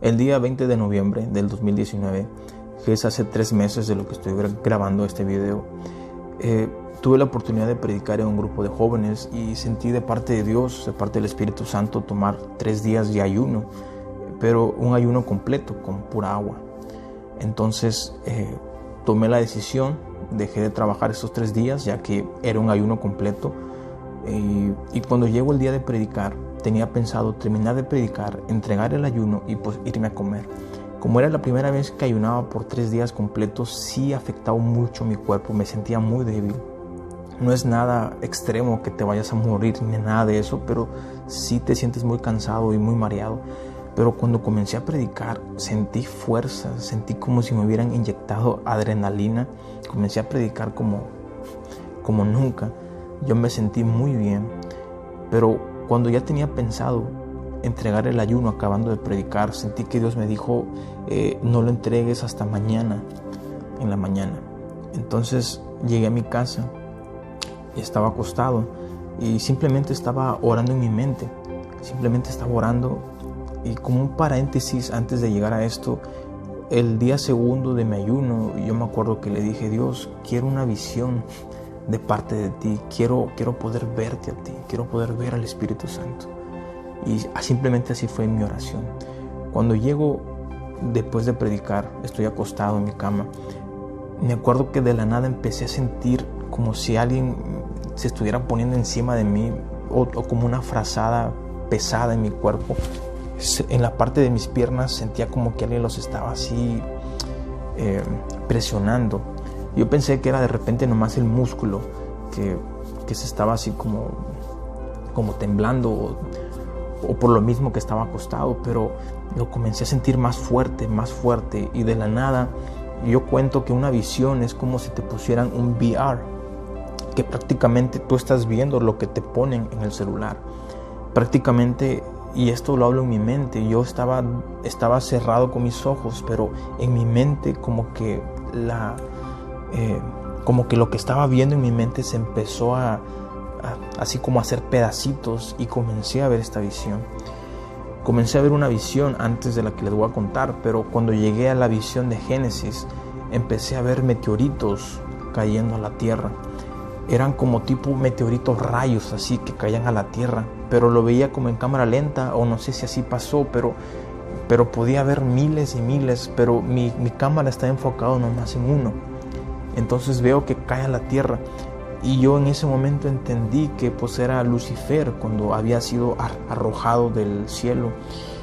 El día 20 de noviembre del 2019, que es hace 3 meses de lo que estoy grabando este video, tuve la oportunidad de predicar en un grupo de jóvenes y sentí de parte de Dios, de parte del Espíritu Santo, tomar 3 días de ayuno, pero un ayuno completo con pura agua. Entonces tomé la decisión, dejé de trabajar estos 3 días ya que era un ayuno completo, y cuando llegó el día de predicar, tenía pensado terminar de predicar, entregar el ayuno y pues irme a comer. Como era la primera vez que ayunaba por 3 días completos, sí afectaba mucho mi cuerpo, me sentía muy débil. No es nada extremo que te vayas a morir ni nada de eso, pero sí te sientes muy cansado y muy mareado. Pero cuando comencé a predicar, sentí fuerza, sentí como si me hubieran inyectado adrenalina. Comencé a predicar como nunca. Yo me sentí muy bien, pero cuando ya tenía pensado entregar el ayuno acabando de predicar, sentí que Dios me dijo, no lo entregues hasta mañana, en la mañana. Entonces llegué a mi casa y estaba acostado y simplemente estaba orando en mi mente, simplemente estaba orando, y como un paréntesis antes de llegar a esto, el día segundo de mi ayuno, yo me acuerdo que le dije, Dios, quiero una visión de parte de ti, quiero poder verte a ti, quiero poder ver al Espíritu Santo. Y simplemente así fue mi oración. Cuando llego después de predicar, estoy acostado en mi cama, me acuerdo que de la nada empecé a sentir como si alguien se estuviera poniendo encima de mí, o como una frazada pesada en mi cuerpo. En la parte de mis piernas sentía como que alguien los estaba así presionando. Yo pensé que era de repente nomás el músculo que se estaba así como temblando, o por lo mismo que estaba acostado, pero lo comencé a sentir más fuerte, y de la nada yo cuento que una visión es como si te pusieran un VR, que prácticamente tú estás viendo lo que te ponen en el celular, prácticamente. Y esto lo hablo en mi mente. Yo estaba cerrado con mis ojos, pero en mi mente como que lo que estaba viendo en mi mente se empezó así como a hacer pedacitos, y comencé a ver esta visión. Comencé a ver una visión antes de la que les voy a contar, pero cuando llegué a la visión de Génesis, empecé a ver meteoritos cayendo a la tierra. Eran como tipo meteoritos, rayos así que caían a la tierra, pero lo veía como en cámara lenta, o no sé si así pasó, pero podía ver miles y miles, pero mi cámara está enfocada nomás en uno. Entonces veo que cae a la tierra, y yo en ese momento entendí que pues era Lucifer cuando había sido arrojado del cielo,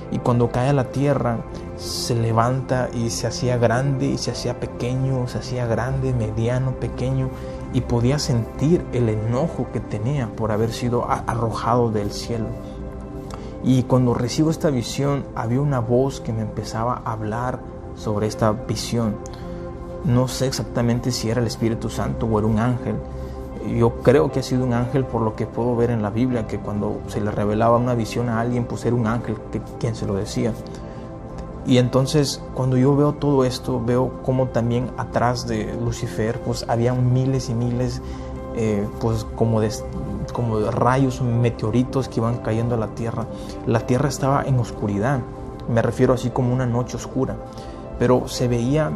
y cuando cae a la tierra se levanta y se hacía grande y se hacía pequeño, se hacía grande, mediano, pequeño, y podía sentir el enojo que tenía por haber sido arrojado del cielo. Y cuando recibo esta visión, había una voz que me empezaba a hablar sobre esta visión. No sé exactamente si era el Espíritu Santo o era un ángel. Yo creo que ha sido un ángel, por lo que puedo ver en la Biblia, que cuando se le revelaba una visión a alguien, pues era un ángel quien se lo decía. Y entonces cuando yo veo todo esto, veo como también atrás de Lucifer pues había miles y miles pues como de rayos, meteoritos que iban cayendo a la tierra. La tierra estaba en oscuridad, me refiero así como una noche oscura, pero se veía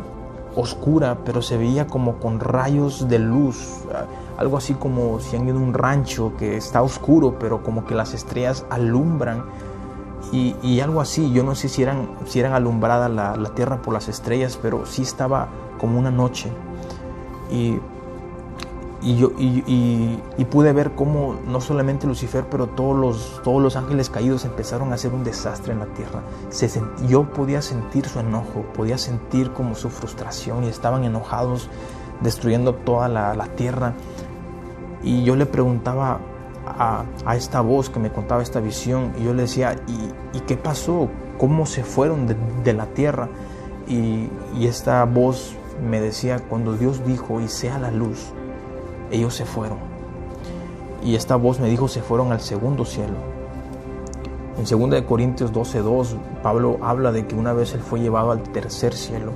oscura, pero se veía como con rayos de luz, algo así como si han ido a un rancho que está oscuro, pero como que las estrellas alumbran. Y algo así, yo no sé si eran alumbrada la tierra por las estrellas, pero sí estaba como una noche. Y pude ver cómo no solamente Lucifer, pero todos los ángeles caídos empezaron a hacer un desastre en la tierra. Yo podía sentir su enojo, podía sentir como su frustración, y estaban enojados, destruyendo toda la tierra. Y yo le preguntaba a esta voz que me contaba esta visión, y yo le decía, ¿y qué pasó? ¿Cómo se fueron de la tierra? Y esta voz me decía, cuando Dios dijo y sea la luz, ellos se fueron. Y esta voz me dijo, se fueron al segundo cielo. En 2 Corintios 12:2, Pablo habla de que una vez él fue llevado al tercer cielo.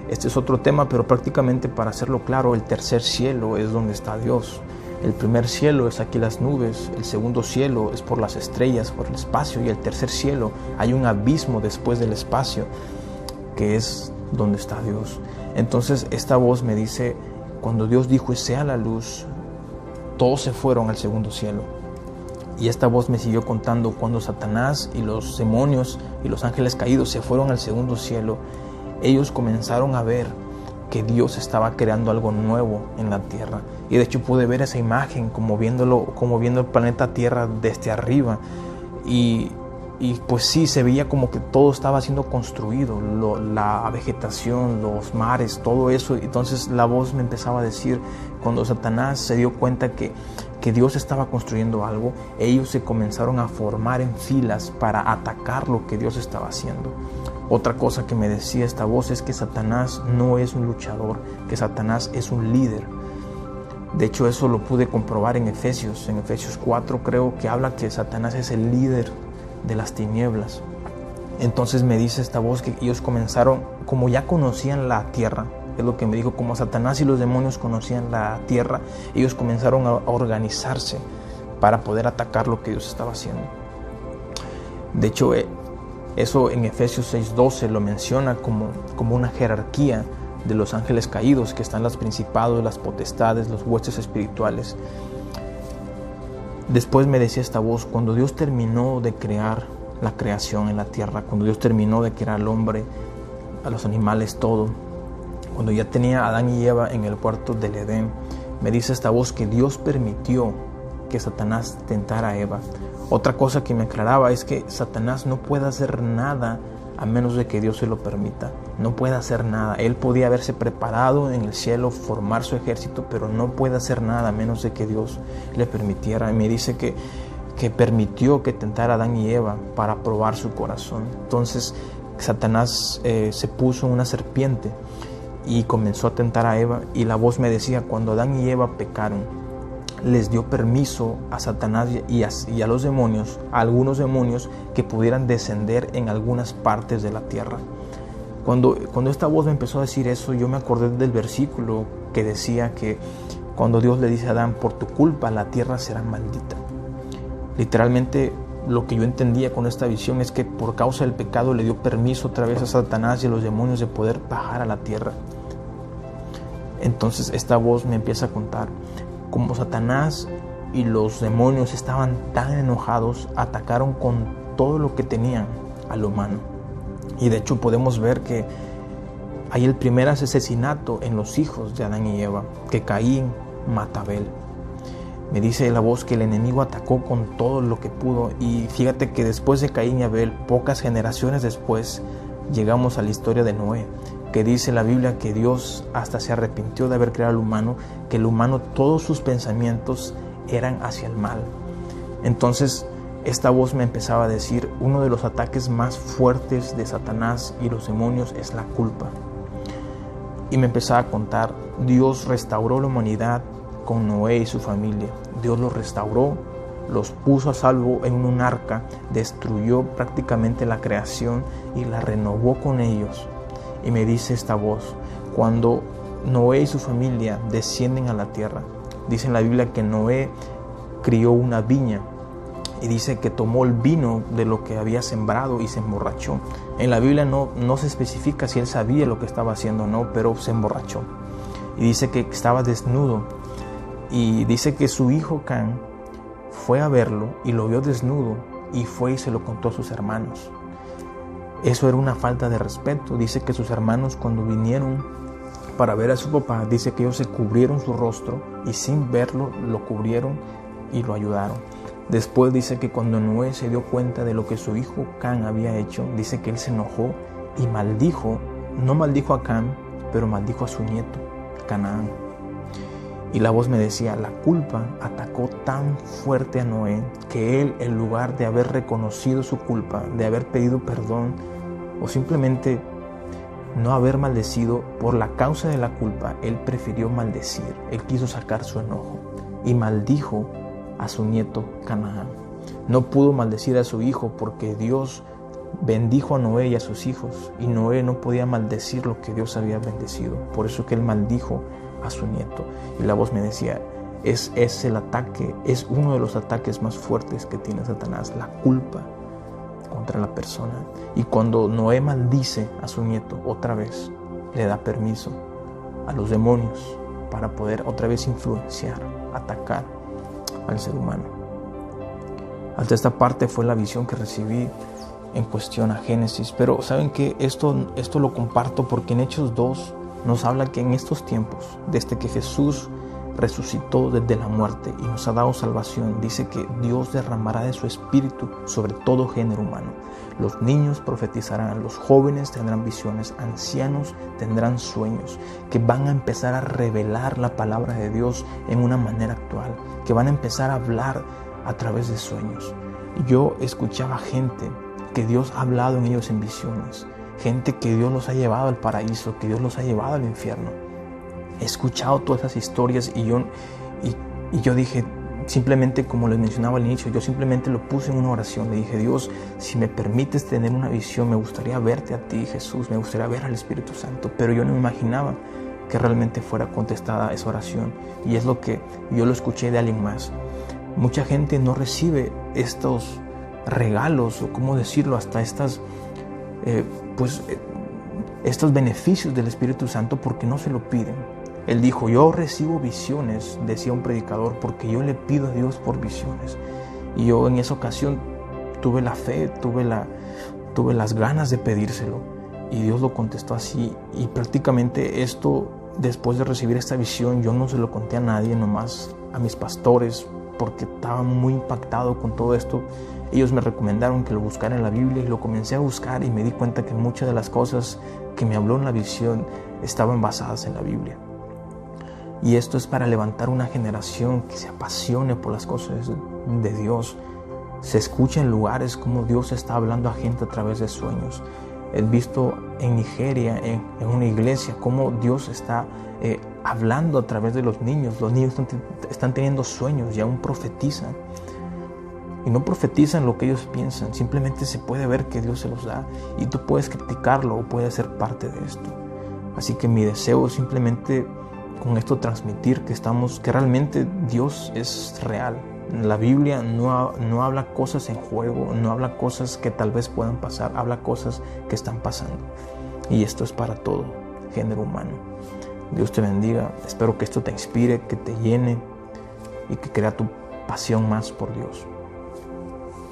Este es otro tema, pero prácticamente, para hacerlo claro, el tercer cielo es donde está Dios. El primer cielo es aquí las nubes, el segundo cielo es por las estrellas, por el espacio, y el tercer cielo hay un abismo después del espacio, que es donde está Dios. Entonces esta voz me dice, cuando Dios dijo y sea la luz, todos se fueron al segundo cielo. Y esta voz me siguió contando cuando Satanás y los demonios y los ángeles caídos se fueron al segundo cielo, ellos comenzaron a ver que Dios estaba creando algo nuevo en la tierra. Y de hecho pude ver esa imagen como viendo el planeta Tierra desde arriba. Y pues sí, se veía como que todo estaba siendo construido, la vegetación, los mares, todo eso. Entonces la voz me empezaba a decir, cuando Satanás se dio cuenta que Dios estaba construyendo algo, ellos se comenzaron a formar en filas para atacar lo que Dios estaba haciendo. Otra cosa que me decía esta voz es que Satanás no es un luchador, que Satanás es un líder. De hecho, eso lo pude comprobar en Efesios 4 creo que habla que Satanás es el líder de las tinieblas. Entonces me dice esta voz que ellos comenzaron, como ya conocían la tierra, es lo que me dijo, como Satanás y los demonios conocían la tierra, ellos comenzaron a organizarse para poder atacar lo que Dios estaba haciendo. De hecho, eso en Efesios 6:12 lo menciona como una jerarquía de los ángeles caídos, que están los principados, las potestades, los huestes espirituales. Después me decía esta voz, cuando Dios terminó de crear la creación en la tierra, cuando Dios terminó de crear al hombre, a los animales, todo, cuando ya tenía a Adán y Eva en el huerto del Edén, me dice esta voz que Dios permitió que Satanás tentara a Eva. Otra cosa que me aclaraba es que Satanás no puede hacer nada a menos de que Dios se lo permita. No puede hacer nada. Él podía haberse preparado en el cielo, formar su ejército, pero no puede hacer nada a menos de que Dios le permitiera. Y me dice que permitió que tentara a Adán y Eva para probar su corazón. Entonces Satanás se puso una serpiente y comenzó a tentar a Eva. Y la voz me decía, cuando Adán y Eva pecaron, les dio permiso a Satanás y a los demonios, a algunos demonios, que pudieran descender en algunas partes de la tierra. Cuando esta voz me empezó a decir eso, yo me acordé del versículo que decía que cuando Dios le dice a Adán, por tu culpa la tierra será maldita. Literalmente lo que yo entendía con esta visión es que por causa del pecado le dio permiso otra vez a Satanás y a los demonios de poder bajar a la tierra. Entonces esta voz me empieza a contar como Satanás y los demonios estaban tan enojados, atacaron con todo lo que tenían al humano. Y de hecho podemos ver que hay el primer asesinato en los hijos de Adán y Eva, que Caín mata a Abel. Me dice la voz que el enemigo atacó con todo lo que pudo, y fíjate que después de Caín y Abel, pocas generaciones después, llegamos a la historia de Noé, que dice la Biblia que Dios hasta se arrepintió de haber creado al humano, que el humano, todos sus pensamientos eran hacia el mal. Entonces esta voz me empezaba a decir, uno de los ataques más fuertes de Satanás y los demonios es la culpa. Y me empezaba a contar, Dios restauró la humanidad con Noé y su familia. Dios los restauró, los puso a salvo en un arca, destruyó prácticamente la creación y la renovó con ellos. Y me dice esta voz, cuando Noé y su familia descienden a la tierra, dice en la Biblia que Noé crió una viña y dice que tomó el vino de lo que había sembrado y se emborrachó. En la Biblia no se especifica si él sabía lo que estaba haciendo o no, pero se emborrachó. Y dice que estaba desnudo y dice que su hijo Can fue a verlo y lo vio desnudo y fue y se lo contó a sus hermanos. Eso era una falta de respeto. Dice que sus hermanos, cuando vinieron para ver a su papá, dice que ellos se cubrieron su rostro y sin verlo lo cubrieron y lo ayudaron. Después dice que cuando Noé se dio cuenta de lo que su hijo Can había hecho, dice que él se enojó y maldijo, no maldijo a Can, pero maldijo a su nieto, Canaán. Y la voz me decía, la culpa atacó tan fuerte a Noé que él, en lugar de haber reconocido su culpa, de haber pedido perdón o simplemente no haber maldecido por la causa de la culpa, él prefirió maldecir. Él quiso sacar su enojo y maldijo a su nieto Canaán. No pudo maldecir a su hijo porque Dios bendijo a Noé y a sus hijos, y Noé no podía maldecir lo que Dios había bendecido. Por eso que él maldijo a su nieto. Y la voz me decía, es el ataque, es uno de los ataques más fuertes que tiene Satanás, la culpa contra la persona. Y cuando Noé maldice a su nieto otra vez, le da permiso a los demonios para poder otra vez influenciar, atacar al ser humano. Hasta esta parte fue la visión que recibí en cuestión a Génesis. Pero ¿saben qué? Esto lo comparto porque en Hechos 2 nos habla que en estos tiempos, desde que Jesús resucitó desde la muerte y nos ha dado salvación, dice que Dios derramará de su espíritu sobre todo género humano. Los niños profetizarán, los jóvenes tendrán visiones, ancianos tendrán sueños, que van a empezar a revelar la palabra de Dios en una manera actual, que van a empezar a hablar a través de sueños. Yo escuchaba gente que Dios ha hablado en ellos en visiones, gente que Dios los ha llevado al paraíso, que Dios los ha llevado al infierno. He escuchado todas esas historias y yo dije, simplemente como les mencionaba al inicio, yo simplemente lo puse en una oración. Le dije, Dios, si me permites tener una visión, me gustaría verte a ti, Jesús, me gustaría ver al Espíritu Santo, pero yo no me imaginaba que realmente fuera contestada esa oración. Y es lo que yo lo escuché de alguien más. Mucha gente no recibe estos regalos, o cómo decirlo, hasta estos beneficios del Espíritu Santo porque no se lo piden. Él dijo, yo recibo visiones, decía un predicador, porque yo le pido a Dios por visiones. Y yo en esa ocasión tuve la fe, tuve las ganas de pedírselo. Y Dios lo contestó así. Y prácticamente esto, después de recibir esta visión, yo no se lo conté a nadie, nomás a mis pastores, porque estaba muy impactado con todo esto. Ellos me recomendaron que lo buscara en la Biblia y lo comencé a buscar y me di cuenta que muchas de las cosas que me habló en la visión estaban basadas en la Biblia. Y esto es para levantar una generación que se apasione por las cosas de Dios. Se escucha en lugares como Dios está hablando a gente a través de sueños. He visto en Nigeria, en una iglesia, cómo Dios está hablando a través de los niños. Los niños están teniendo sueños y aún profetizan. Y no profetizan lo que ellos piensan, simplemente se puede ver que Dios se los da y tú puedes criticarlo o puedes ser parte de esto. Así que mi deseo es simplemente con esto transmitir que realmente Dios es real. La Biblia no habla cosas en juego, no habla cosas que tal vez puedan pasar, habla cosas que están pasando. Y esto es para todo género humano. Dios te bendiga, espero que esto te inspire, que te llene y que crea tu pasión más por Dios.